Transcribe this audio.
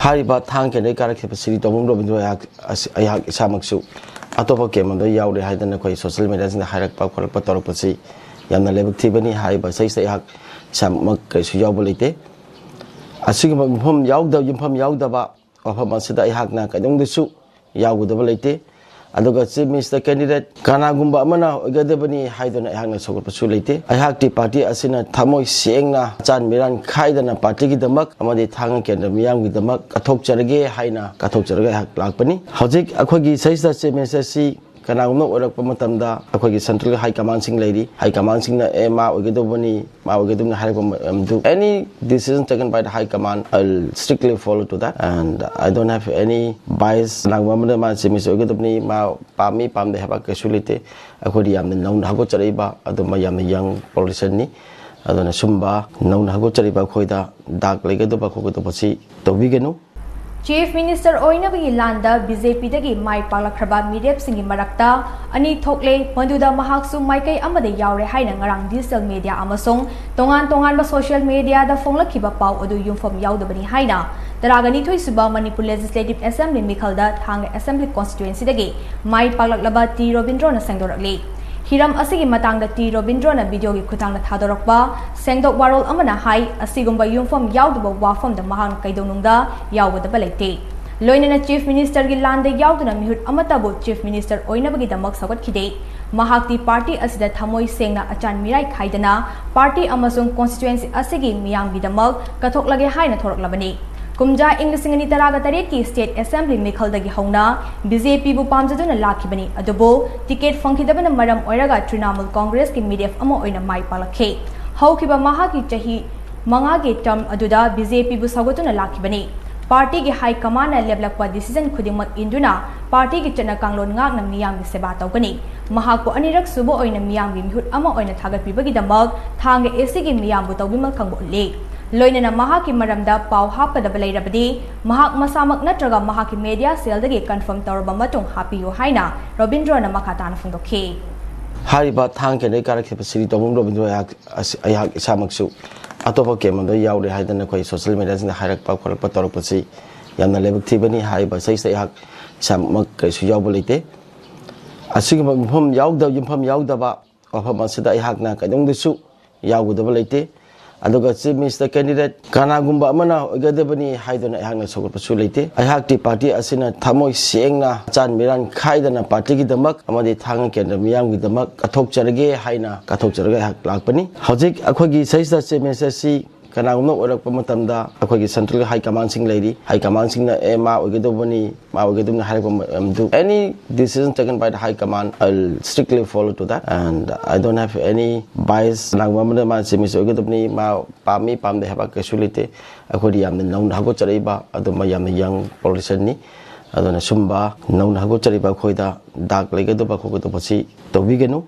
Hariba Tang and Ekarak City Domino Ayak Samaksu, Atopa came on the Yaudi Haidan social media in the Hirak Patorpasi, Yana Level Tibani, Hariba says they have some Yabolite. A single Yumpham Yaodaba Paoni Hagnak, I don't the soup, Yawodabalite. Aduga Mr. Candidate Kanagumba Mana Gadabani Haidan Hanga Sokopasulite. I have the party asina Tamoy Siengna Chan Miran Kaidana Party the Mak Amadi Tang and the Miang with the Mak Katok Charage Haina Katok Charage Lakpani. Hojik Akwagi says that MSSC Kanagno or Pamatamda Akwagi Central High Commanding Lady High Commanding Ma Ugadobani Ma Ugadum Haram do any decision taken by the High Command. I'll strictly follow to that and I don't have any bias. Nagwamana Simis Ugadobni Ma Pami Pam they have a casualty. Akwadiam the known Hagochariba Adomayam young politician. Adona Sumba known Hagochariba Koida Dark Legadoba Kogotoposi Tobigano. Chief Minister Oinabagi Landa BJP dagi Mai Palakraba Midep Singi Marakta Ani Thokle Manduda Mahaksu Maikai Amade Yaure Haina Ngarang digital media amasong Tongan ba social media da Fonglakiba Pau Odu Yumpham Yaodaba Haina Daragani Suba Manipur Legislative Assembly Mikalda Thang Assembly Constituency dagi Mai Palaklaba T Robindrona Sangdorakli Hiram asigi matang da T Robindrona video gi khutang na thadorokba sengdok warol amana hai asigumba Yumpham Yaodaba wafam da mahang kaidonungda yawada balete loinana Chief Minister gi lande yauduna mihut amatabu Chief Minister oinabagi damak sagat khide mahakti party asida thamoi sengna achan mirai khaidana party amasung constituency asigi miyang gi damak kathok lage haina thoroklabani Kumja English Taraga Tareki State Assembly Mikhal Dagi Hongna, BJP Bupamjaduna Lakibani, Adobo, ticket funky the Madam Oiraga Trinamal Congress ki media Amo in a Mai Palake. How Kiba Mahaki Chahi Mangagi term Aduda, BJP Busagotuna Lakibani. Party ki High Command Leblakwa decision Kudimat Induna, Party ki Chanakanglo Ngak Miyang Sebato Gani. Mahako Anirak Subo oin a Miyang Hut Amo in a Tagat Pibagi the Mug, Tanga Esigi Miyang Butawimal Kango Lake. Loinana Mahaki Maramda Pau Hapa the Balay Rabadi, Mahak Masamak Natraga Mahaki Media Sel the confirmed Torbamatong Happy Yohaina, Robindrona Makatana from the K. Hariba Tang and Ekarak City Domino Ayak Samaksu, Atopa came on the Yaudi Haidan social media in the Hirak Patorpasi, Yana Level Tibani Hariba says they have some Yabolite. A single Yumpham Yaodaba Paoni Hagnak, I don't the soup, Yawodabalite. Aduga Mr. Candidate Kanagumba Mana Gadabani Haidan Hanga Sokopasulite. I have the party asina Tamoy Siengna Chan Miran Kaidana Party the Mak Amadi Tang and the Miang with the Mak Katok Charage Haina Katok Charage Lakpani. Hojik Akwagi says that MSSC Kanagno or Pamatamda Akwagi Central High Commanding Lady High Commanding Ma Ugadobani Ma Ugadum Haram do any decision taken by the High Command. I'll strictly follow to that and I don't have any bias. Nagwamana Simis Ugadobni Ma Pami Pam they have a casualty. Akwadiam the known Hagochariba Adomayam young politician. Adona Sumba known Hagochariba Koida Dark Legadoba Kogotoposi Tobigano.